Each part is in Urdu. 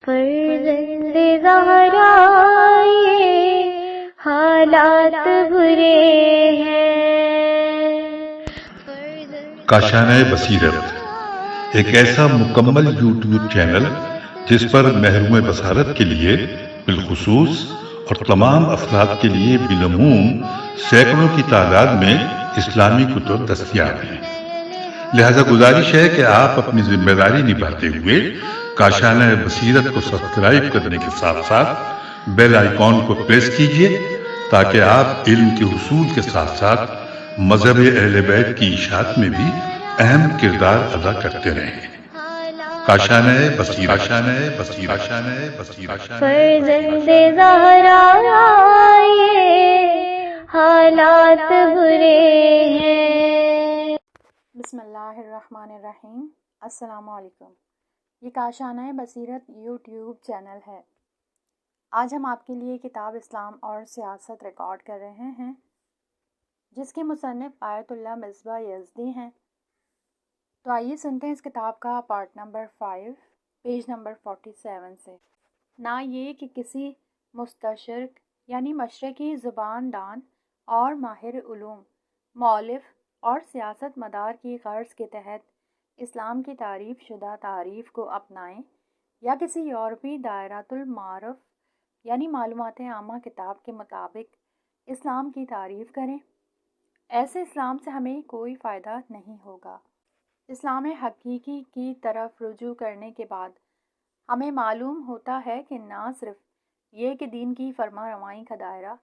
فرزند زہرا یہ حالات برے ہیں۔ کاشانۂ بصیرت ایک ایسا مکمل یوٹیوب چینل جس پر محروم بصارت کے لیے بالخصوص اور تمام افراد کے لیے بالعموم سینکڑوں کی تعداد میں اسلامی کتب دستیاب ہیں۔ لہذا گزارش ہے کہ آپ اپنی ذمہ داری نبھاتے ہوئے کاشانۂ بصیرت کو سبسکرائب کرنے کے ساتھ ساتھ بیل آئیکن کو پریس کیجیے تاکہ آپ علم کے حصول کے ساتھ ساتھ مذہب اہل بیت کی اشاعت میں بھی اہم کردار ادا کرتے رہیں۔ کاشانۂ بصیرت، کاشانۂ بصیرت، کاشانۂ بصیرت۔ فرزند زہرا یہ حالات برے ہیں۔ بسم اللہ الرحمن الرحیم۔ السلام علیکم۔ یہ کاشانۂ بصیرت یوٹیوب چینل ہے۔ آج ہم آپ کے لیے کتاب اسلام اور سیاست ریکارڈ کر رہے ہیں جس کے مصنف آیت اللہ مصباح یزدی ہیں۔ تو آئیے سنتے ہیں اس کتاب کا پارٹ نمبر 5 پیج نمبر 47 سے۔ نہ یہ کہ کسی مستشرق یعنی مشرقی زبان دان اور ماہر علوم، مؤلف اور سیاست مدار کی غرض کے تحت اسلام کی تعریف شدہ تعریف کو اپنائیں یا کسی یورپی دائرۃ المعارف یعنی معلومات عامہ کتاب کے مطابق اسلام کی تعریف کریں۔ ایسے اسلام سے ہمیں کوئی فائدہ نہیں ہوگا۔ اسلام حقیقی کی طرف رجوع کرنے کے بعد ہمیں معلوم ہوتا ہے کہ نہ صرف یہ کہ دین کی فرما روائی کا دائرہ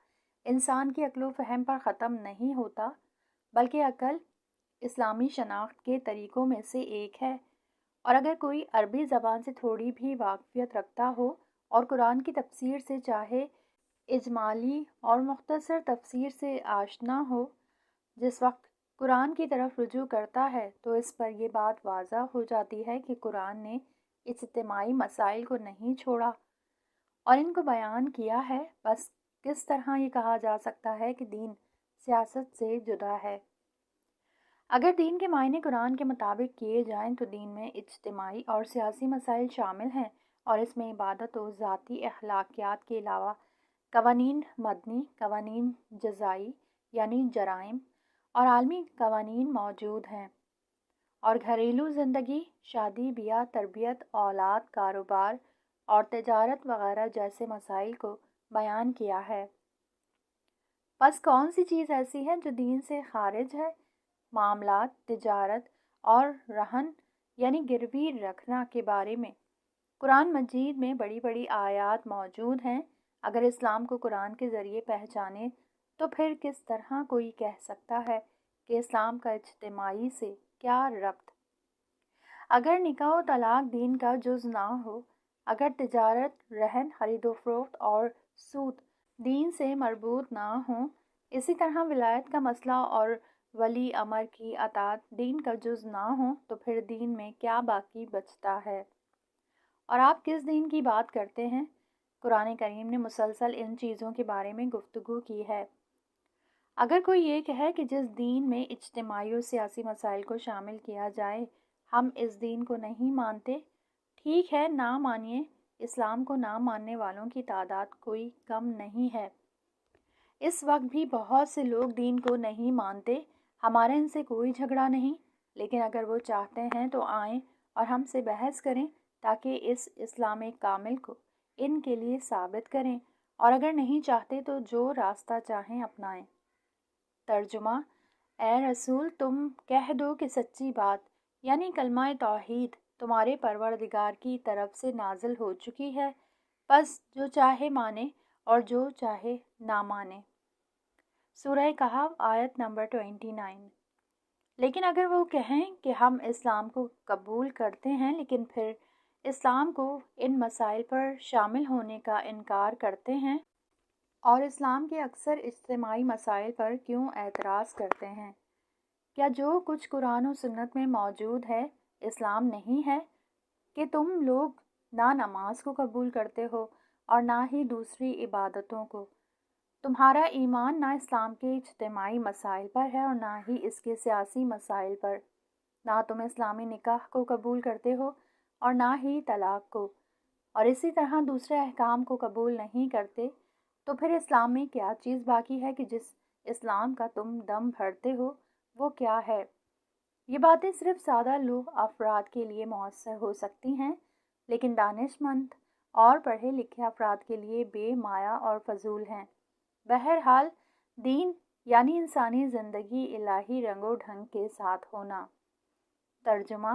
انسان کی عقل و فہم پر ختم نہیں ہوتا، بلکہ عقل اسلامی شناخت کے طریقوں میں سے ایک ہے، اور اگر کوئی عربی زبان سے تھوڑی بھی واقفیت رکھتا ہو اور قرآن کی تفسیر سے چاہے اجمالی اور مختصر تفسیر سے آشنا ہو، جس وقت قرآن کی طرف رجوع کرتا ہے تو اس پر یہ بات واضح ہو جاتی ہے کہ قرآن نے اجتماعی مسائل کو نہیں چھوڑا اور ان کو بیان کیا ہے۔ بس کس طرح یہ کہا جا سکتا ہے کہ دین سیاست سے جدا ہے؟ اگر دین کے معنی قرآن کے مطابق کیے جائیں تو دین میں اجتماعی اور سیاسی مسائل شامل ہیں، اور اس میں عبادت و ذاتی اخلاقیات کے علاوہ قوانین مدنی، قوانین جزائی یعنی جرائم اور عالمی قوانین موجود ہیں، اور گھریلو زندگی، شادی بیاہ، تربیت اولاد، کاروبار اور تجارت وغیرہ جیسے مسائل کو بیان کیا ہے۔ پس کون سی چیز ایسی ہے جو دین سے خارج ہے؟ معاملات، تجارت اور رہن یعنی گروی رکھنا کے بارے میں قرآن مجید میں بڑی بڑی آیات موجود ہیں۔ اگر اسلام کو قرآن کے ذریعے پہچانے تو پھر کس طرح کوئی کہہ سکتا ہے کہ اسلام کا اجتماعی سے کیا ربط؟ اگر نکاح و طلاق دین کا جز نہ ہو، اگر تجارت، رہن، خرید و فروخت اور سود دین سے مربوط نہ ہوں، اسی طرح ولایت کا مسئلہ اور ولی امر کی اطاعت دین کا جز نہ ہوں، تو پھر دین میں کیا باقی بچتا ہے؟ اور آپ کس دین کی بات کرتے ہیں؟ قرآن کریم نے مسلسل ان چیزوں کے بارے میں گفتگو کی ہے۔ اگر کوئی یہ کہے کہ جس دین میں اجتماعی و سیاسی مسائل کو شامل کیا جائے ہم اس دین کو نہیں مانتے، ٹھیک ہے، نہ مانیے۔ اسلام کو نہ ماننے والوں کی تعداد کوئی کم نہیں ہے۔ اس وقت بھی بہت سے لوگ دین کو نہیں مانتے، ہمارا ان سے کوئی جھگڑا نہیں، لیکن اگر وہ چاہتے ہیں تو آئیں اور ہم سے بحث کریں تاکہ اس اسلام کامل کو ان کے لیے ثابت کریں، اور اگر نہیں چاہتے تو جو راستہ چاہیں اپنائیں۔ ترجمہ: اے رسول، تم کہہ دو کہ سچی بات یعنی کلمہ توحید تمہارے پروردگار کی طرف سے نازل ہو چکی ہے، پس جو چاہے مانے اور جو چاہے نہ مانے۔ سورہ کہف آیت نمبر 29۔ لیکن اگر وہ کہیں کہ ہم اسلام کو قبول کرتے ہیں لیکن پھر اسلام کو ان مسائل پر شامل ہونے کا انکار کرتے ہیں، اور اسلام کے اکثر اجتماعی مسائل پر کیوں اعتراض کرتے ہیں؟ کیا جو کچھ قرآن و سنت میں موجود ہے اسلام نہیں ہے کہ تم لوگ نہ نماز کو قبول کرتے ہو اور نہ ہی دوسری عبادتوں کو؟ تمہارا ایمان نہ اسلام کے اجتماعی مسائل پر ہے اور نہ ہی اس کے سیاسی مسائل پر۔ نہ تم اسلامی نکاح کو قبول کرتے ہو اور نہ ہی طلاق کو۔ اور اسی طرح دوسرے احکام کو قبول نہیں کرتے، تو پھر اسلام میں کیا چیز باقی ہے کہ جس اسلام کا تم دم بھرتے ہو وہ کیا ہے؟ یہ باتیں صرف سادہ لوگ افراد کے لیے مؤثر ہو سکتی ہیں، لیکن دانش مند اور پڑھے لکھے افراد کے لیے بے مایا اور فضول ہیں۔ بہرحال دین یعنی انسانی زندگی الہی رنگ و ڈھنگ کے ساتھ ہونا۔ ترجمہ: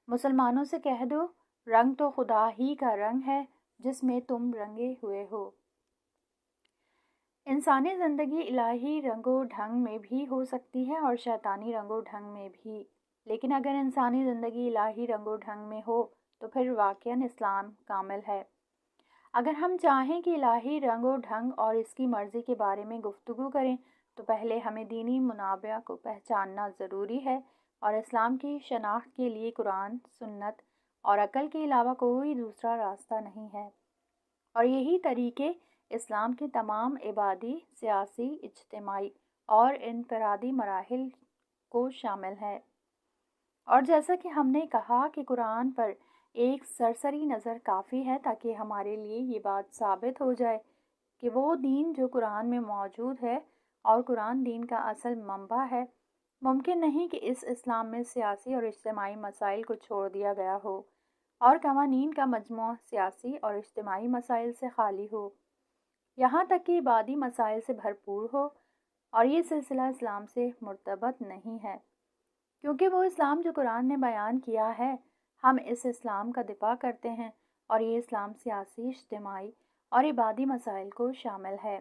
مسلمانوں سے کہہ دو، رنگ تو خدا ہی کا رنگ ہے جس میں تم رنگے ہوئے ہو۔ انسانی زندگی الہی رنگ و ڈھنگ میں بھی ہو سکتی ہے اور شیطانی رنگ و ڈھنگ میں بھی، لیکن اگر انسانی زندگی الہی رنگ و ڈھنگ میں ہو تو پھر واقعاً اسلام کامل ہے۔ اگر ہم چاہیں کہ الہی رنگ و ڈھنگ اور اس کی مرضی کے بارے میں گفتگو کریں تو پہلے ہمیں دینی منابع کو پہچاننا ضروری ہے، اور اسلام کی شناخت کے لیے قرآن، سنت اور عقل کے علاوہ کوئی دوسرا راستہ نہیں ہے، اور یہی طریقے اسلام کے تمام عبادی، سیاسی، اجتماعی اور انفرادی مراحل کو شامل ہے۔ اور جیسا کہ ہم نے کہا کہ قرآن پر ایک سرسری نظر کافی ہے تاکہ ہمارے لیے یہ بات ثابت ہو جائے کہ وہ دین جو قرآن میں موجود ہے اور قرآن دین کا اصل منبع ہے، ممکن نہیں کہ اس اسلام میں سیاسی اور اجتماعی مسائل کو چھوڑ دیا گیا ہو اور قوانین کا مجموعہ سیاسی اور اجتماعی مسائل سے خالی ہو، یہاں تک کہ عبادی مسائل سے بھرپور ہو، اور یہ سلسلہ اسلام سے مرتبط نہیں ہے، کیونکہ وہ اسلام جو قرآن نے بیان کیا ہے ہم اس اسلام کا دفاع کرتے ہیں، اور یہ اسلام سیاسی، اجتماعی اور عبادی مسائل کو شامل ہے،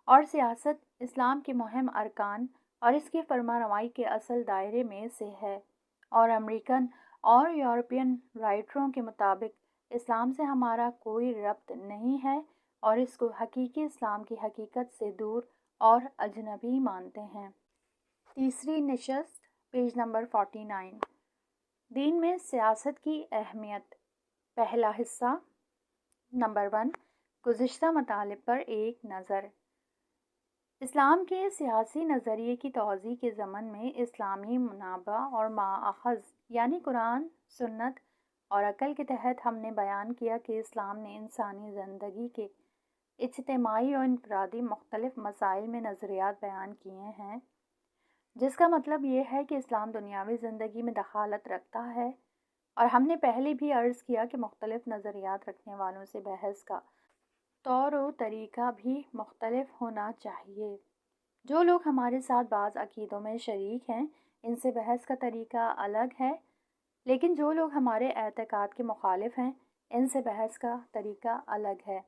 اور سیاست اسلام کے مہم ارکان اور اس کی فرمانروائی کے اصل دائرے میں سے ہے، اور امریکن اور یورپین رائٹروں کے مطابق اسلام سے ہمارا کوئی ربط نہیں ہے اور اس کو حقیقی اسلام کی حقیقت سے دور اور اجنبی مانتے ہیں۔ تیسری نشست، پیج نمبر 49، دین میں سیاست کی اہمیت۔ پہلا حصہ، نمبر 1، گزشتہ مطالب پر ایک نظر۔ اسلام کے سیاسی نظریے کی توضیح کے ضمن میں اسلامی منابع اور ماخذ یعنی قرآن، سنت اور عقل کے تحت ہم نے بیان کیا کہ اسلام نے انسانی زندگی کے اجتماعی اور انفرادی مختلف مسائل میں نظریات بیان کیے ہیں، جس کا مطلب یہ ہے کہ اسلام دنیاوی زندگی میں دخالت رکھتا ہے، اور ہم نے پہلے بھی عرض کیا کہ مختلف نظریات رکھنے والوں سے بحث کا طور و طریقہ بھی مختلف ہونا چاہیے۔ جو لوگ ہمارے ساتھ بعض عقیدوں میں شریک ہیں ان سے بحث کا طریقہ الگ ہے، لیکن جو لوگ ہمارے اعتقاد کے مخالف ہیں ان سے بحث کا طریقہ الگ ہے۔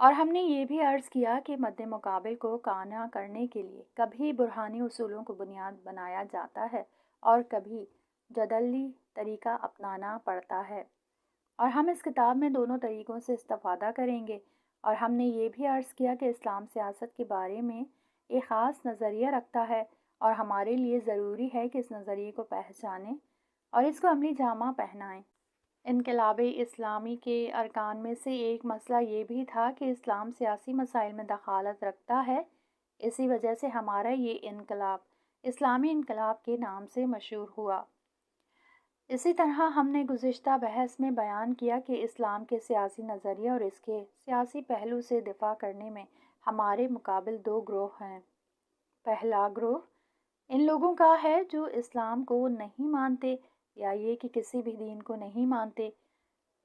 اور ہم نے یہ بھی عرض کیا کہ مد مقابل کو قانع کرنے کے لیے کبھی برہانی اصولوں کو بنیاد بنایا جاتا ہے اور کبھی جدلی طریقہ اپنانا پڑتا ہے، اور ہم اس کتاب میں دونوں طریقوں سے استفادہ کریں گے۔ اور ہم نے یہ بھی عرض کیا کہ اسلام سیاست کے بارے میں ایک خاص نظریہ رکھتا ہے، اور ہمارے لیے ضروری ہے کہ اس نظریے کو پہچانیں اور اس کو عملی جامہ پہنائیں۔ انقلاب اسلامی کے ارکان میں سے ایک مسئلہ یہ بھی تھا کہ اسلام سیاسی مسائل میں دخالت رکھتا ہے، اسی وجہ سے ہمارا یہ انقلاب اسلامی انقلاب کے نام سے مشہور ہوا۔ اسی طرح ہم نے گزشتہ بحث میں بیان کیا کہ اسلام کے سیاسی نظریے اور اس کے سیاسی پہلو سے دفاع کرنے میں ہمارے مقابل دو گروہ ہیں۔ پہلا گروہ ان لوگوں کا ہے جو اسلام کو نہیں مانتے یا یہ کہ کسی بھی دین کو نہیں مانتے۔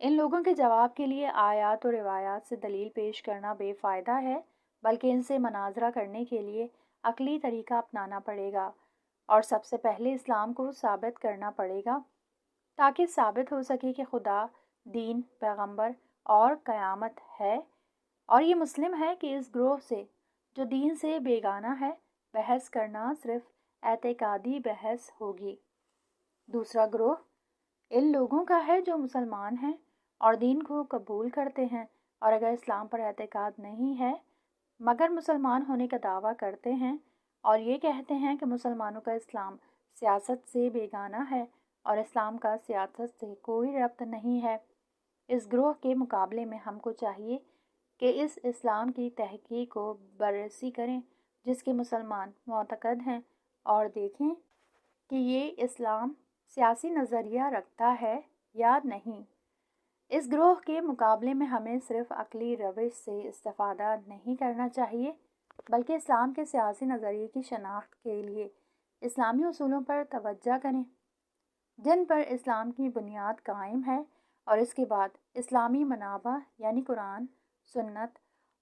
ان لوگوں کے جواب کے لیے آیات و روایات سے دلیل پیش کرنا بے فائدہ ہے، بلکہ ان سے مناظرہ کرنے کے لیے عقلی طریقہ اپنانا پڑے گا، اور سب سے پہلے اسلام کو ثابت کرنا پڑے گا تاکہ ثابت ہو سکے کہ خدا، دین، پیغمبر اور قیامت ہے۔ اور یہ مسلم ہے کہ اس گروہ سے جو دین سے بیگانہ ہے بحث کرنا صرف اعتقادی بحث ہوگی۔ دوسرا گروہ ان لوگوں کا ہے جو مسلمان ہیں اور دین کو قبول کرتے ہیں، اور اگر اسلام پر اعتقاد نہیں ہے مگر مسلمان ہونے کا دعویٰ کرتے ہیں اور یہ کہتے ہیں کہ مسلمانوں کا اسلام سیاست سے بیگانہ ہے اور اسلام کا سیاست سے کوئی ربط نہیں ہے۔ اس گروہ کے مقابلے میں ہم کو چاہیے کہ اس اسلام کی تحقیق کو بررسی کریں جس کے مسلمان معتقد ہیں، اور دیکھیں کہ یہ اسلام سیاسی نظریہ رکھتا ہے یا نہیں۔ اس گروہ کے مقابلے میں ہمیں صرف عقلی روش سے استفادہ نہیں کرنا چاہیے بلکہ اسلام کے سیاسی نظریے کی شناخت کے لیے اسلامی اصولوں پر توجہ کریں جن پر اسلام کی بنیاد قائم ہے، اور اس کے بعد اسلامی منابع یعنی قرآن، سنت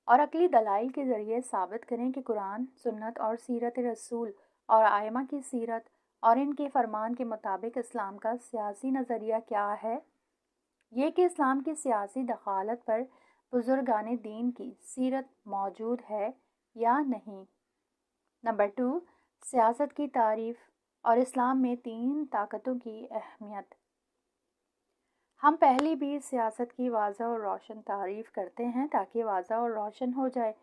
اور عقلی دلائل کے ذریعے ثابت کریں کہ قرآن، سنت اور سیرت رسول اور ائمہ کی سیرت اور ان کے فرمان کے مطابق اسلام کا سیاسی نظریہ کیا ہے۔ یہ کہ اسلام کی سیاسی دخالت پر بزرگان دین کی سیرت موجود ہے یا نہیں۔ نمبر 2، سیاست کی تعریف اور اسلام میں 3 طاقتوں کی اہمیت۔ ہم پہلے بھی سیاست کی واضح اور روشن تعریف کرتے ہیں تاکہ واضح اور روشن ہو جائے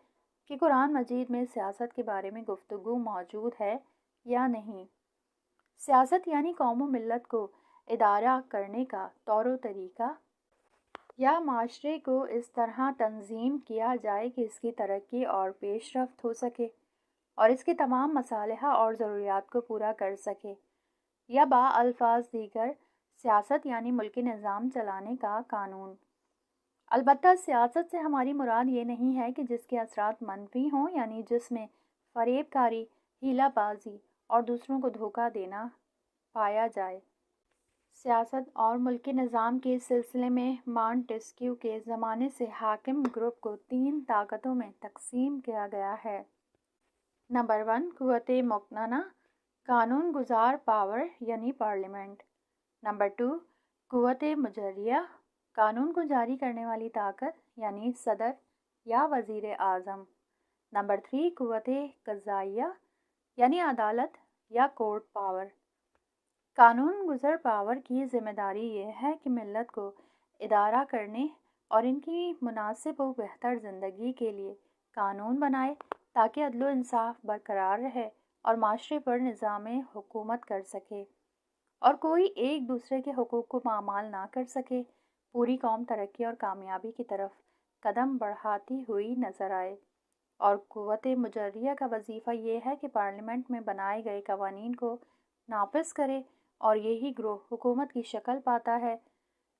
کہ قرآن مجید میں سیاست کے بارے میں گفتگو موجود ہے یا نہیں۔ سیاست یعنی قوم و ملت کو ادارہ کرنے کا طور و طریقہ یا معاشرے کو اس طرح تنظیم کیا جائے کہ اس کی ترقی اور پیش رفت ہو سکے اور اس کے تمام مصالحہ اور ضروریات کو پورا کر سکے، یا الفاظ دیگر سیاست یعنی ملکی نظام چلانے کا قانون۔ البتہ سیاست سے ہماری مراد یہ نہیں ہے کہ جس کے اثرات منفی ہوں، یعنی جس میں فریب کاری، ہیلہ بازی اور دوسروں کو دھوکہ دینا پایا جائے۔ سیاست اور ملکی نظام کے سلسلے میں مانٹسکیو کے زمانے سے حاکم گروپ کو 3 طاقتوں میں تقسیم کیا گیا ہے۔ نمبر 1، قوت مقننہ، قانون گزار پاور یعنی پارلیمنٹ۔ نمبر 2، قوت مجریہ، قانون کو جاری کرنے والی طاقت یعنی صدر یا وزیر اعظم۔ نمبر 3، قوت قضائیہ یعنی عدالت یا کورٹ پاور۔ قانون گزار پاور کی ذمہ داری یہ ہے کہ ملت کو ادارہ کرنے اور ان کی مناسب و بہتر زندگی کے لیے قانون بنائے تاکہ عدل و انصاف برقرار رہے اور معاشرے پر نظام حکومت کر سکے اور کوئی ایک دوسرے کے حقوق کو پامال نہ کر سکے، پوری قوم ترقی اور کامیابی کی طرف قدم بڑھاتی ہوئی نظر آئے۔ اور قوت مجریہ کا وظیفہ یہ ہے کہ پارلیمنٹ میں بنائے گئے قوانین کو نافذ کرے اور یہی گروہ حکومت کی شکل پاتا ہے۔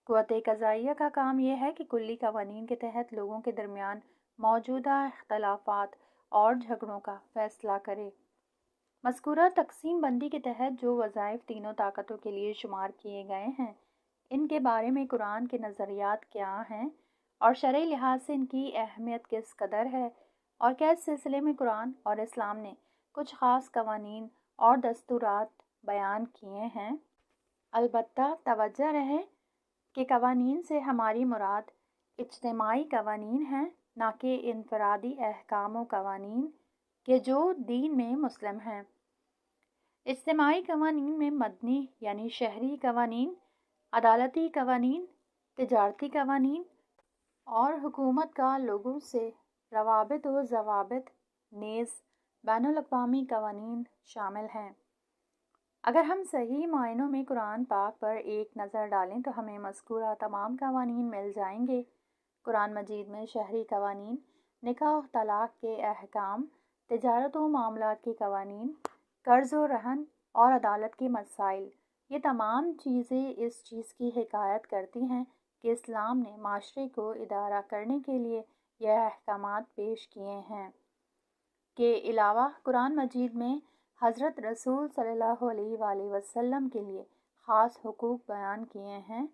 قوت قضائیہ کا کام یہ ہے کہ کلی قوانین کے تحت لوگوں کے درمیان موجودہ اختلافات اور جھگڑوں کا فیصلہ کرے۔ مذکورہ تقسیم بندی کے تحت جو وظائف تینوں طاقتوں کے لیے شمار کیے گئے ہیں، ان کے بارے میں قرآن کے نظریات کیا ہیں اور شرعی لحاظ سے ان کی اہمیت کس قدر ہے، اور کیا اس سلسلے میں قرآن اور اسلام نے کچھ خاص قوانین اور دستورات بیان کیے ہیں۔ البتہ توجہ رہے کہ قوانین سے ہماری مراد اجتماعی قوانین ہیں، نہ کہ انفرادی احکام و قوانین کہ جو دین میں مسلم ہیں۔ اجتماعی قوانین میں مدنی یعنی شہری قوانین، عدالتی قوانین، تجارتی قوانین اور حکومت کا لوگوں سے روابط و ضوابط نیز بین الاقوامی قوانین شامل ہیں۔ اگر ہم صحیح معنوں میں قرآن پاک پر ایک نظر ڈالیں تو ہمیں مذکورہ تمام قوانین مل جائیں گے۔ قرآن مجید میں شہری قوانین، نکاح و طلاق کے احکام، تجارت و معاملات کے قوانین، قرض و رہن اور عدالت کے مسائل، یہ تمام چیزیں اس چیز کی حکایت کرتی ہیں کہ اسلام نے معاشرے کو ادارہ کرنے کے لیے یہ احکامات پیش کیے ہیں۔ کے علاوہ قرآن مجید میں حضرت رسول صلی اللہ علیہ وآلہ وسلم کے لیے خاص حقوق بیان کیے ہیں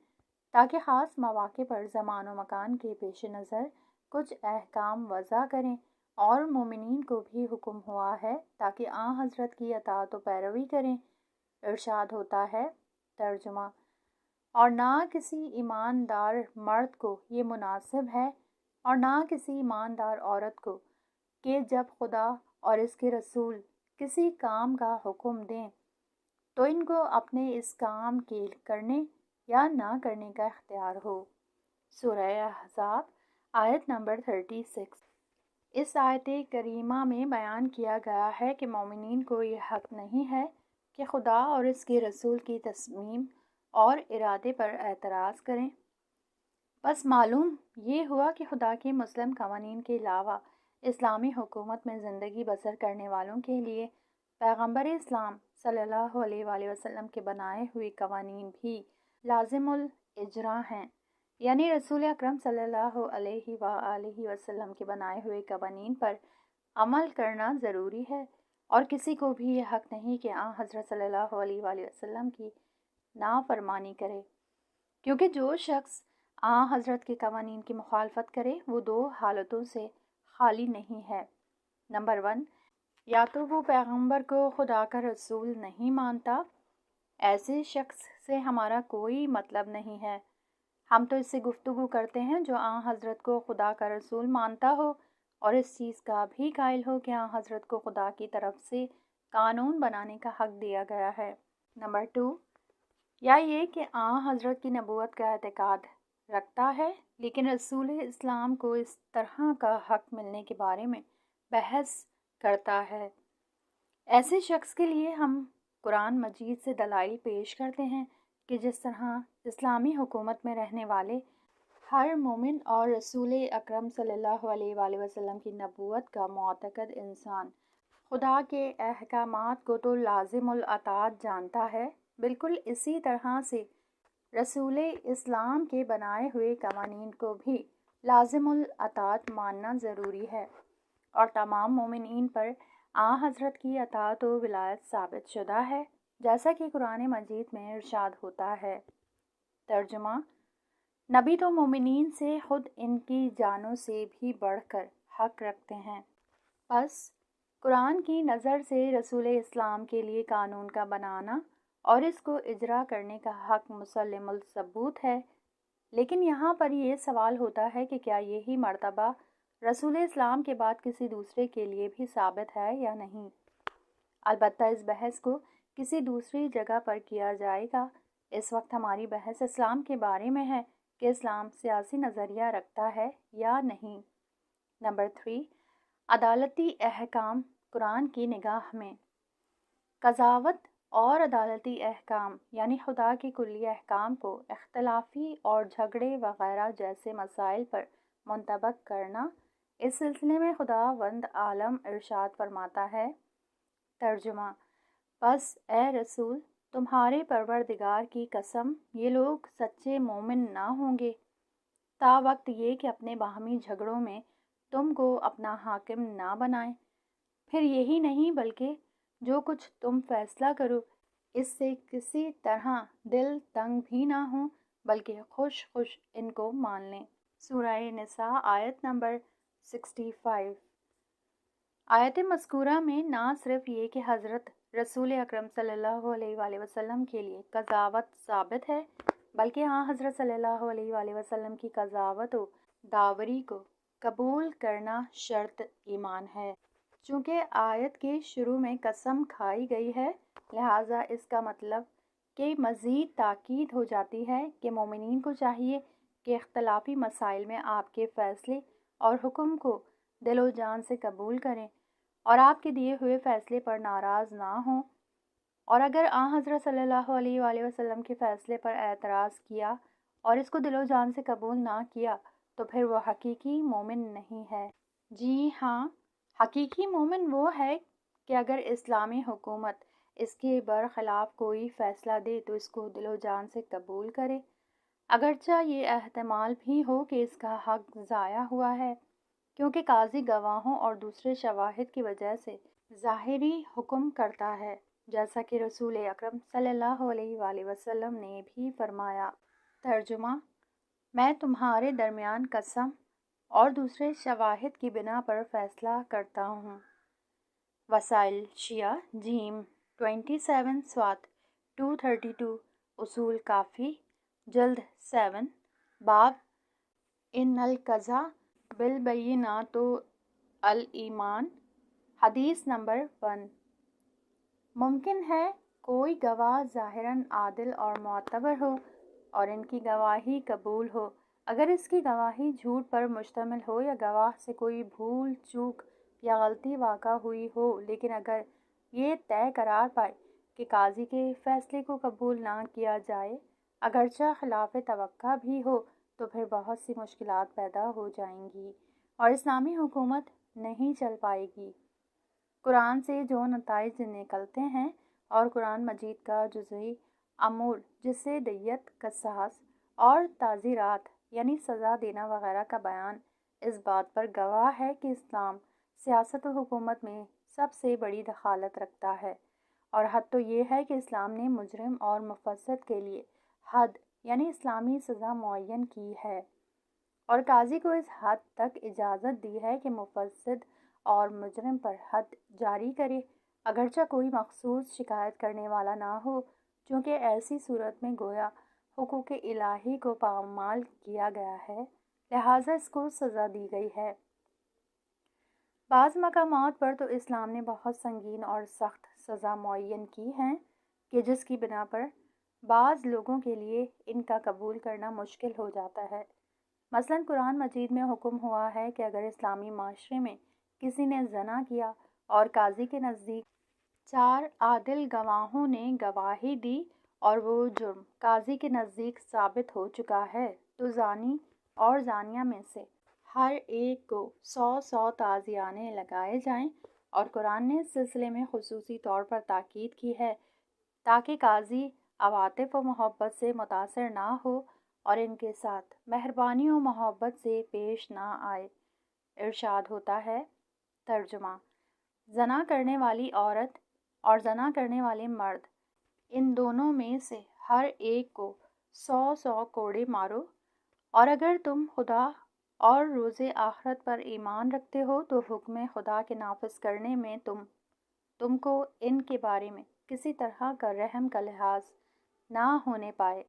تاکہ خاص مواقع پر زمان و مکان کے پیش نظر کچھ احکام وضع کریں، اور مومنین کو بھی حکم ہوا ہے تاکہ حضرت کی اطاعت و پیروی کریں۔ ارشاد ہوتا ہے، ترجمہ، اور نہ کسی ایماندار مرد کو یہ مناسب ہے اور نہ کسی ایماندار عورت کو کہ جب خدا اور اس کے رسول کسی کام کا حکم دیں تو ان کو اپنے اس کام کے کرنے یا نہ کرنے کا اختیار ہو۔ سورہ احزاب آیت نمبر 36۔ اس آیت کریمہ میں بیان کیا گیا ہے کہ مومنین کو یہ حق نہیں ہے کہ خدا اور اس کے رسول کی تصمیم اور ارادے پر اعتراض کریں۔ بس معلوم یہ ہوا کہ خدا کے مسلم قوانین کے علاوہ اسلامی حکومت میں زندگی بسر کرنے والوں کے لیے پیغمبر اسلام صلی اللہ علیہ وآلہ وسلم کے بنائے ہوئے قوانین بھی لازم الاجرا ہیں، یعنی رسول اکرم صلی اللہ علیہ وآلہ وسلم کے بنائے ہوئے قوانین پر عمل کرنا ضروری ہے، اور کسی کو بھی یہ حق نہیں کہ حضرت صلی اللہ علیہ وآلہ وسلم کی نافرمانی کرے، کیونکہ جو شخص حضرت کے قوانین کی مخالفت کرے وہ دو حالتوں سے خالی نہیں ہے۔ نمبر 1، یا تو وہ پیغمبر کو خدا کا رسول نہیں مانتا، ایسے شخص سے ہمارا کوئی مطلب نہیں ہے، ہم تو اس سے گفتگو کرتے ہیں جو حضرت کو خدا کا رسول مانتا ہو اور اس چیز کا بھی قائل ہو کہ حضرت کو خدا کی طرف سے قانون بنانے کا حق دیا گیا ہے۔ نمبر 2، یا یہ کہ حضرت کی نبوت کا اعتقاد رکھتا ہے لیکن رسول اسلام کو اس طرح کا حق ملنے کے بارے میں بحث کرتا ہے۔ ایسے شخص کے لیے ہم قرآن مجید سے دلائل پیش کرتے ہیں کہ جس طرح اسلامی حکومت میں رہنے والے ہر مومن اور رسول اکرم صلی اللہ علیہ وآلہ وسلم کی نبوت کا معتقد انسان خدا کے احکامات کو تو لازم الاطاعت جانتا ہے، بالکل اسی طرح سے رسول اسلام کے بنائے ہوئے قوانین کو بھی لازم الاطاعت ماننا ضروری ہے، اور تمام مومنین پر حضرت کی اطاعت و ولایت ثابت شدہ ہے، جیسا کہ قرآن مجید میں ارشاد ہوتا ہے۔ ترجمہ: نبی تو مومنین سے خود ان کی جانوں سے بھی بڑھ کر حق رکھتے ہیں، بس قرآن کی نظر سے رسول اسلام کے لیے قانون کا بنانا اور اس کو اجرا کرنے کا حق مسلم الثبوت ہے۔ لیکن یہاں پر یہ سوال ہوتا ہے کہ کیا یہی مرتبہ رسول اسلام کے بعد کسی دوسرے کے لیے بھی ثابت ہے یا نہیں؟ البتہ اس بحث کو کسی دوسری جگہ پر کیا جائے گا۔ اس وقت ہماری بحث اسلام کے بارے میں ہے کہ اسلام سیاسی نظریہ رکھتا ہے یا نہیں۔ نمبر 3، عدالتی احکام قرآن کی نگاہ میں۔ قضاوت اور عدالتی احکام یعنی خدا کے کلی احکام کو اختلافی اور جھگڑے وغیرہ جیسے مسائل پر منطبق کرنا۔ اس سلسلے میں خداوند عالم ارشاد فرماتا ہے۔ ترجمہ: بس اے رسول، تمہارے پروردگار کی قسم یہ لوگ سچے مومن نہ ہوں گے تا وقت یہ کہ اپنے باہمی جھگڑوں میں تم کو اپنا حاکم نہ بنائیں، پھر یہی نہیں بلکہ جو کچھ تم فیصلہ کرو اس سے کسی طرح دل تنگ بھی نہ ہوں بلکہ خوش خوش ان کو مان لیں۔ سورہ نساء آیت نمبر 65۔ آیت مذکورہ میں نہ صرف یہ کہ حضرت رسول اکرم صلی اللہ علیہ وآلہ وسلم کے لیے قضاوت ثابت ہے، بلکہ حضرت صلی اللہ علیہ وآلہ وسلم کی قضاوت و داوری کو قبول کرنا شرط ایمان ہے۔ چونکہ آیت کے شروع میں قسم کھائی گئی ہے، لہٰذا اس کا مطلب کہ مزید تاکید ہو جاتی ہے کہ مومنین کو چاہیے کہ اختلافی مسائل میں آپ کے فیصلے اور حکم کو دل و جان سے قبول کریں اور آپ کے دیے ہوئے فیصلے پر ناراض نہ ہوں، اور اگر حضرت صلی اللہ علیہ وآلہ وسلم کے فیصلے پر اعتراض کیا اور اس کو دل و جان سے قبول نہ کیا تو پھر وہ حقیقی مومن نہیں ہے۔ جی ہاں، حقیقی مومن وہ ہے کہ اگر اسلامی حکومت اس کے برخلاف کوئی فیصلہ دے تو اس کو دل و جان سے قبول کرے، اگرچہ یہ احتمال بھی ہو کہ اس کا حق ضائع ہوا ہے، کیونکہ قاضی گواہوں اور دوسرے شواہد کی وجہ سے ظاہری حکم کرتا ہے، جیسا کہ رسول اکرم صلی اللہ علیہ وآلہ وسلم نے بھی فرمایا۔ ترجمہ: میں تمہارے درمیان قسم اور دوسرے شواہد کی بنا پر فیصلہ کرتا ہوں۔ وسائل شیعہ جیم 27 ص 232 اصول کافی جلد 7 باب ان القضاء بالبینات الایمان حدیث نمبر 1۔ ممکن ہے کوئی گواہ ظاہراً عادل اور معتبر ہو اور ان کی گواہی قبول ہو، اگر اس کی گواہی جھوٹ پر مشتمل ہو یا گواہ سے کوئی بھول چوک یا غلطی واقع ہوئی ہو، لیکن اگر یہ طے قرار پائے کہ قاضی کے فیصلے کو قبول نہ کیا جائے، اگرچہ خلاف توقع بھی ہو، تو پھر بہت سی مشکلات پیدا ہو جائیں گی اور اسلامی حکومت نہیں چل پائے گی۔ قرآن سے جو نتائج نکلتے ہیں اور قرآن مجید کا جزئی امور جس سے دیت، قصاص اور تعزیرات یعنی سزا دینا وغیرہ کا بیان اس بات پر گواہ ہے کہ اسلام سیاست و حکومت میں سب سے بڑی دخالت رکھتا ہے، اور حد تو یہ ہے کہ اسلام نے مجرم اور مفسد کے لیے حد یعنی اسلامی سزا معین کی ہے، اور قاضی کو اس حد تک اجازت دی ہے کہ مفسد اور مجرم پر حد جاری کرے، اگرچہ کوئی مخصوص شکایت کرنے والا نہ ہو، چونکہ ایسی صورت میں گویا حقوق الہی کو پامال کیا گیا ہے، لہٰذا اس کو سزا دی گئی ہے۔ بعض مقامات پر تو اسلام نے بہت سنگین اور سخت سزا معین کی ہیں کہ جس کی بنا پر بعض لوگوں کے لیے ان کا قبول کرنا مشکل ہو جاتا ہے۔ مثلاً قرآن مجید میں حکم ہوا ہے کہ اگر اسلامی معاشرے میں کسی نے زنا کیا اور قاضی کے نزدیک 4 عادل گواہوں نے گواہی دی اور وہ جرم قاضی کے نزدیک ثابت ہو چکا ہے تو زانی اور زانیہ میں سے ہر ایک کو 100 تعزیرانے لگائے جائیں، اور قرآن نے اس سلسلے میں خصوصی طور پر تاکید کی ہے تاکہ قاضی عواطف و محبت سے متاثر نہ ہو اور ان کے ساتھ مہربانی و محبت سے پیش نہ آئے۔ ارشاد ہوتا ہے، ترجمہ: زنا کرنے والی عورت اور زنا کرنے والے مرد، ان دونوں میں سے ہر ایک کو 100 کوڑے مارو، اور اگر تم خدا اور روز آخرت پر ایمان رکھتے ہو تو حکم خدا کے نافذ کرنے میں تم کو ان کے بارے میں کسی طرح کا رحم کا لحاظ نہ ہونے پائے۔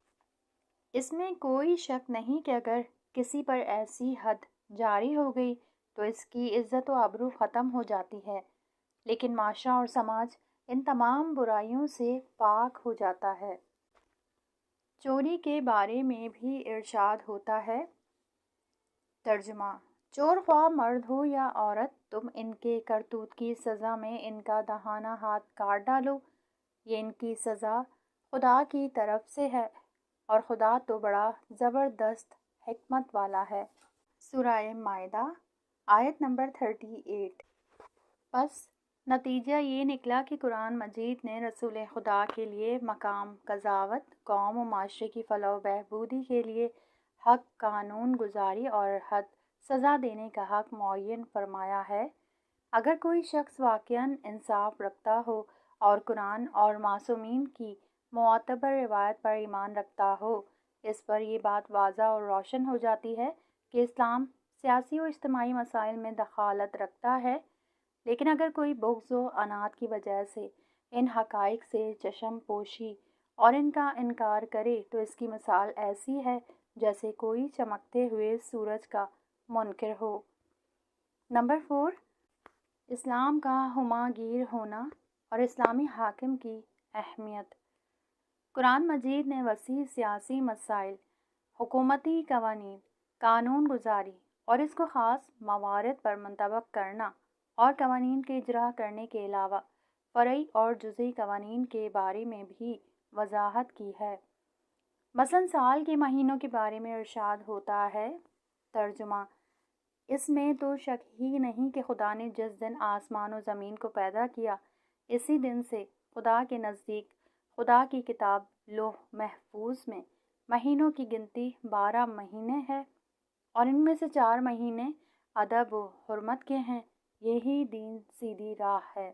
اس میں کوئی شک نہیں کہ اگر کسی پر ایسی حد جاری ہو گئی تو اس کی عزت و آبرو ختم ہو جاتی ہے، لیکن معاشرہ اور سماج ان تمام برائیوں سے پاک ہو جاتا ہے۔ چوری کے بارے میں بھی ارشاد ہوتا ہے، ترجمہ: چور خواہ مرد ہو یا عورت، تم ان کے کرتوت کی سزا میں ان کا داہنا ہاتھ کاٹ ڈالو، یہ ان کی سزا خدا کی طرف سے ہے، اور خدا تو بڑا زبردست حکمت والا ہے۔ سورہ مائدہ آیت نمبر 38۔ بس نتیجہ یہ نکلا کہ قرآن مجید نے رسول خدا کے لیے مقام قضاوت، قوم و معاشرے کی فلاح و بہبودی کے لیے حق قانون گزاری اور حد سزا دینے کا حق معین فرمایا ہے۔ اگر کوئی شخص واقعاً انصاف رکھتا ہو اور قرآن اور معصومین کی معتبر روایت پر ایمان رکھتا ہو، اس پر یہ بات واضح اور روشن ہو جاتی ہے کہ اسلام سیاسی و اجتماعی مسائل میں دخالت رکھتا ہے، لیکن اگر کوئی بغض و عناد کی وجہ سے ان حقائق سے چشم پوشی اور ان کا انکار کرے تو اس کی مثال ایسی ہے جیسے کوئی چمکتے ہوئے سورج کا منکر ہو۔ نمبر 4، اسلام کا ہمہ گیر ہونا اور اسلامی حاکم کی اہمیت۔ قرآن مجید نے وسیع سیاسی مسائل، حکومتی قوانین، قانون گزاری اور اس کو خاص موارد پر منطبق کرنا اور قوانین کے اجرا کرنے کے علاوہ فرعی اور جزئی قوانین کے بارے میں بھی وضاحت کی ہے۔ مثلاً سال کے مہینوں کے بارے میں ارشاد ہوتا ہے، ترجمہ: اس میں تو شک ہی نہیں کہ خدا نے جس دن آسمان و زمین کو پیدا کیا، اسی دن سے خدا کے نزدیک خدا کی کتاب لوح محفوظ میں مہینوں کی گنتی 12 مہینے ہے، اور ان میں سے 4 مہینے ادب و حرمت کے ہیں، یہی دین سیدھی راہ ہے۔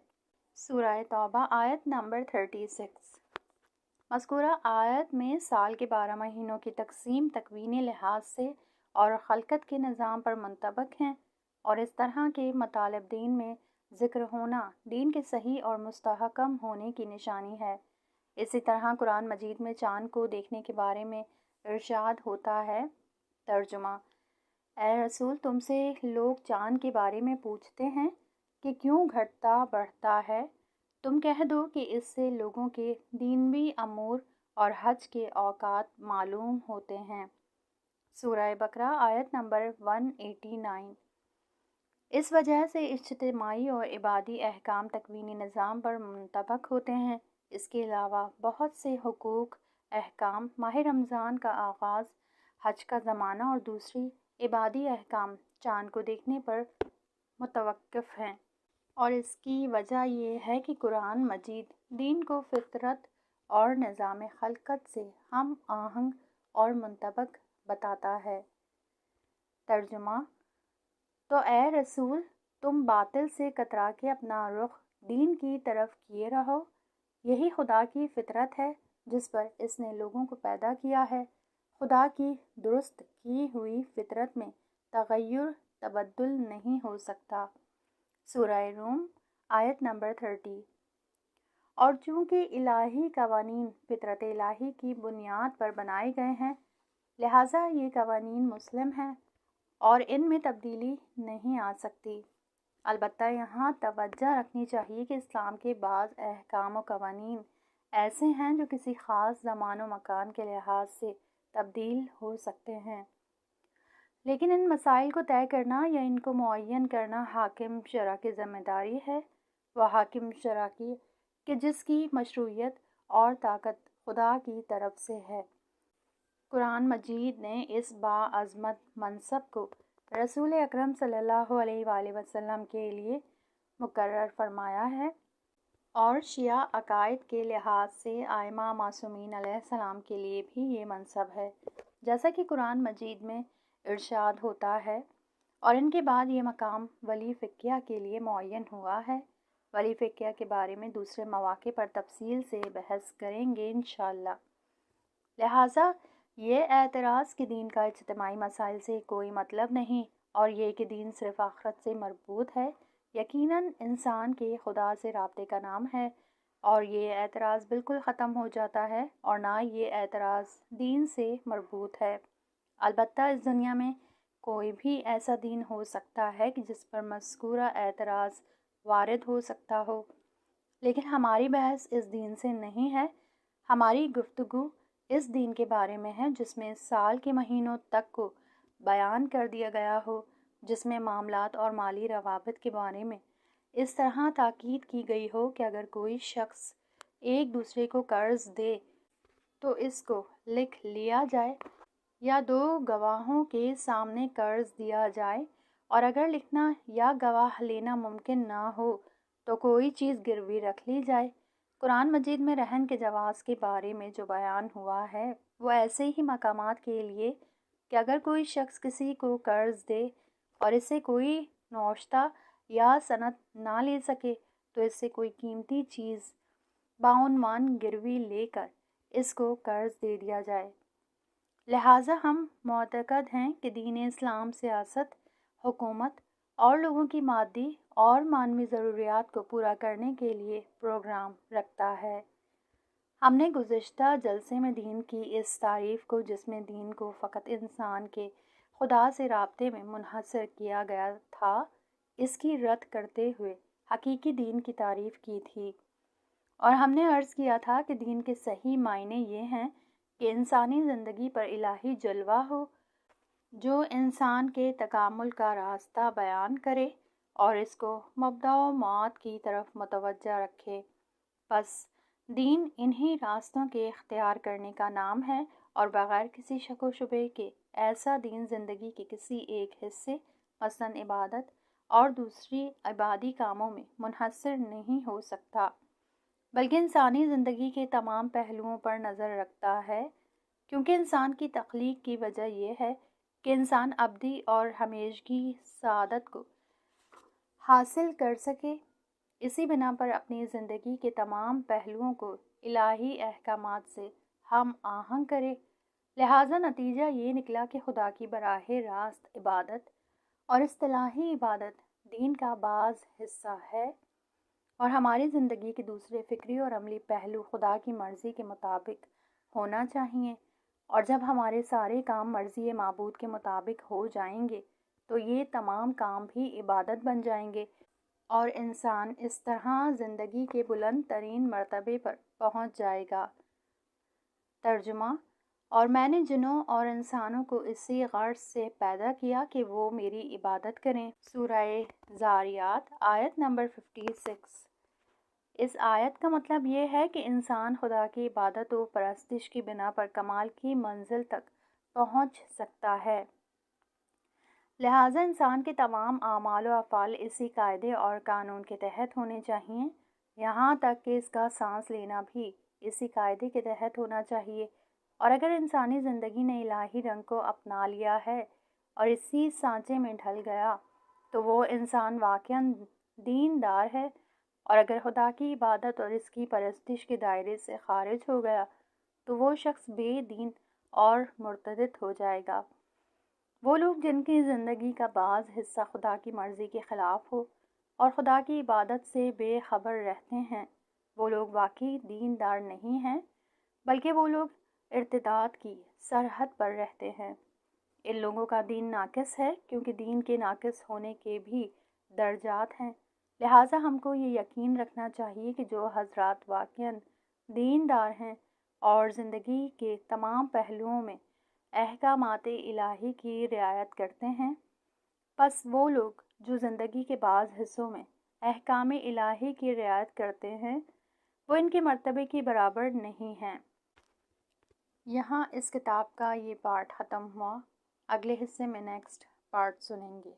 سورہ توبہ آیت نمبر 36۔ مذکورہ آیت میں سال کے 12 مہینوں کی تقسیم تکوینی لحاظ سے اور خلقت کے نظام پر منطبق ہیں، اور اس طرح کے مطالب دین میں ذکر ہونا دین کے صحیح اور مستحکم ہونے کی نشانی ہے۔ اسی طرح قرآن مجید میں چاند کو دیکھنے کے بارے میں ارشاد ہوتا ہے، ترجمہ: اے رسول، تم سے لوگ چاند کے بارے میں پوچھتے ہیں کہ کیوں گھٹتا بڑھتا ہے، تم کہہ دو کہ اس سے لوگوں کے دینوی امور اور حج کے اوقات معلوم ہوتے ہیں۔ سورہ بقرہ آیت نمبر 189۔ اس وجہ سے اجتماعی اور عبادی احکام تکوینی نظام پر منطبق ہوتے ہیں۔ اس کے علاوہ بہت سے حقوق، احکام، ماہ رمضان کا آغاز، حج کا زمانہ اور دوسری عبادی احکام چاند کو دیکھنے پر متوقف ہیں، اور اس کی وجہ یہ ہے کہ قرآن مجید دین کو فطرت اور نظام خلقت سے ہم آہنگ اور منطبق بتاتا ہے۔ ترجمہ: تو اے رسول، تم باطل سے کترا کے اپنا رخ دین کی طرف کیے رہو۔ یہی خدا کی فطرت ہے جس پر اس نے لوگوں کو پیدا کیا ہے۔ خدا کی درست کی ہوئی فطرت میں تغیر تبدل نہیں ہو سکتا۔ سورہ روم آیت نمبر 30۔ اور چونکہ الہی قوانین فطرت الہی کی بنیاد پر بنائے گئے ہیں، لہٰذا یہ قوانین مسلم ہیں اور ان میں تبدیلی نہیں آ سکتی۔ البتہ یہاں توجہ رکھنی چاہیے کہ اسلام کے بعض احکام و قوانین ایسے ہیں جو کسی خاص زمان و مکان کے لحاظ سے تبدیل ہو سکتے ہیں، لیکن ان مسائل کو طے کرنا یا ان کو معین کرنا حاکم شرع کی ذمہ داری ہے۔ وہ حاکم شرع کی کہ جس کی مشروعیت اور طاقت خدا کی طرف سے ہے۔ قرآن مجید نے اس باعظمت منصب کو رسول اکرم صلی اللہ علیہ وآلہ وسلم کے لیے مقرر فرمایا ہے، اور شیعہ عقائد کے لحاظ سے ائمہ معصومین علیہ السلام کے لیے بھی یہ منصب ہے، جیسا کہ قرآن مجید میں ارشاد ہوتا ہے۔ اور ان کے بعد یہ مقام ولی فقیہ کے لیے معین ہوا ہے۔ ولی فقیہ کے بارے میں دوسرے مواقع پر تفصیل سے بحث کریں گے انشاءاللہ۔ لہٰذا یہ اعتراض کہ دین کا اجتماعی مسائل سے کوئی مطلب نہیں اور یہ کہ دین صرف آخرت سے مربوط ہے، یقیناً انسان کے خدا سے رابطے کا نام ہے، اور یہ اعتراض بالکل ختم ہو جاتا ہے، اور نہ یہ اعتراض دین سے مربوط ہے۔ البتہ اس دنیا میں کوئی بھی ایسا دین ہو سکتا ہے کہ جس پر مذکورہ اعتراض وارد ہو سکتا ہو، لیکن ہماری بحث اس دین سے نہیں ہے۔ ہماری گفتگو اس دین کے بارے میں ہے جس میں سال کے مہینوں تک کو بیان کر دیا گیا ہو، جس میں معاملات اور مالی روابط کے بارے میں اس طرح تاکید کی گئی ہو کہ اگر کوئی شخص ایک دوسرے کو قرض دے تو اس کو لکھ لیا جائے یا دو گواہوں کے سامنے قرض دیا جائے، اور اگر لکھنا یا گواہ لینا ممکن نہ ہو تو کوئی چیز گروی رکھ لی جائے۔ قرآن مجید میں رہن کے جواز کے بارے میں جو بیان ہوا ہے وہ ایسے ہی مقامات کے لیے کہ اگر کوئی شخص کسی کو قرض دے اور اس سے کوئی نوشتہ یا سند نہ لے سکے تو اس سے کوئی قیمتی چیز بعنوان گروی لے کر اس کو قرض دے دیا جائے۔ لہٰذا ہم معتقد ہیں کہ دین اسلام سیاست، حکومت اور لوگوں کی مادی اور معنوی ضروریات کو پورا کرنے کے لیے پروگرام رکھتا ہے۔ ہم نے گزشتہ جلسے میں دین کی اس تعریف کو، جس میں دین کو فقط انسان کے خدا سے رابطے میں منحصر کیا گیا تھا، اس کی رد کرتے ہوئے حقیقی دین کی تعریف کی تھی، اور ہم نے عرض کیا تھا کہ دین کے صحیح معنی یہ ہیں کہ انسانی زندگی پر الہی جلوہ ہو جو انسان کے تکامل کا راستہ بیان کرے اور اس کو مبدأ و معاد کی طرف متوجہ رکھے۔ پس دین انہی راستوں کے اختیار کرنے کا نام ہے، اور بغیر کسی شک و شبے کے ایسا دین زندگی کے کسی ایک حصے مثلاً عبادت اور دوسری عبادی کاموں میں منحصر نہیں ہو سکتا، بلکہ انسانی زندگی کے تمام پہلوؤں پر نظر رکھتا ہے، کیونکہ انسان کی تخلیق کی وجہ یہ ہے کہ انسان ابدی اور ہمیشگی سعادت کو حاصل کر سکے۔ اسی بنا پر اپنی زندگی کے تمام پہلوؤں کو الہی احکامات سے ہم آہنگ کرے۔ لہٰذا نتیجہ یہ نکلا کہ خدا کی براہ راست عبادت اور اصطلاحی عبادت دین کا بعض حصہ ہے، اور ہماری زندگی کے دوسرے فکری اور عملی پہلو خدا کی مرضی کے مطابق ہونا چاہیے، اور جب ہمارے سارے کام مرضی معبود کے مطابق ہو جائیں گے تو یہ تمام کام بھی عبادت بن جائیں گے، اور انسان اس طرح زندگی کے بلند ترین مرتبے پر پہنچ جائے گا۔ ترجمہ: اور میں نے جنوں اور انسانوں کو اسی غرض سے پیدا کیا کہ وہ میری عبادت کریں۔ سورہ ذاریات آیت نمبر 56۔ اس آیت کا مطلب یہ ہے کہ انسان خدا کی عبادت و پرستش کی بنا پر کمال کی منزل تک پہنچ سکتا ہے۔ لہٰذا انسان کے تمام اعمال و افعال اسی قاعدے اور قانون کے تحت ہونے چاہیے، یہاں تک کہ اس کا سانس لینا بھی اسی قاعدے کے تحت ہونا چاہیے۔ اور اگر انسانی زندگی نے الہی رنگ کو اپنا لیا ہے اور اسی سانچے میں ڈھل گیا تو وہ انسان واقعاً دیندار ہے، اور اگر خدا کی عبادت اور اس کی پرستش کے دائرے سے خارج ہو گیا تو وہ شخص بے دین اور مرتد ہو جائے گا۔ وہ لوگ جن کی زندگی کا بعض حصہ خدا کی مرضی کے خلاف ہو اور خدا کی عبادت سے بے خبر رہتے ہیں، وہ لوگ واقعی دیندار نہیں ہیں، بلکہ وہ لوگ ارتداد کی سرحد پر رہتے ہیں۔ ان لوگوں کا دین ناقص ہے، کیونکہ دین کے ناقص ہونے کے بھی درجات ہیں۔ لہٰذا ہم کو یہ یقین رکھنا چاہیے کہ جو حضرات واقعاً دیندار ہیں اور زندگی کے تمام پہلوؤں میں احکامات الہی کی رعایت کرتے ہیں، پس وہ لوگ جو زندگی کے بعض حصوں میں احکام الہی کی رعایت کرتے ہیں وہ ان کے مرتبے کے برابر نہیں ہیں۔ یہاں اس کتاب کا یہ پارٹ ختم ہوا۔ اگلے حصے میں نیکسٹ پارٹ سنیں گے۔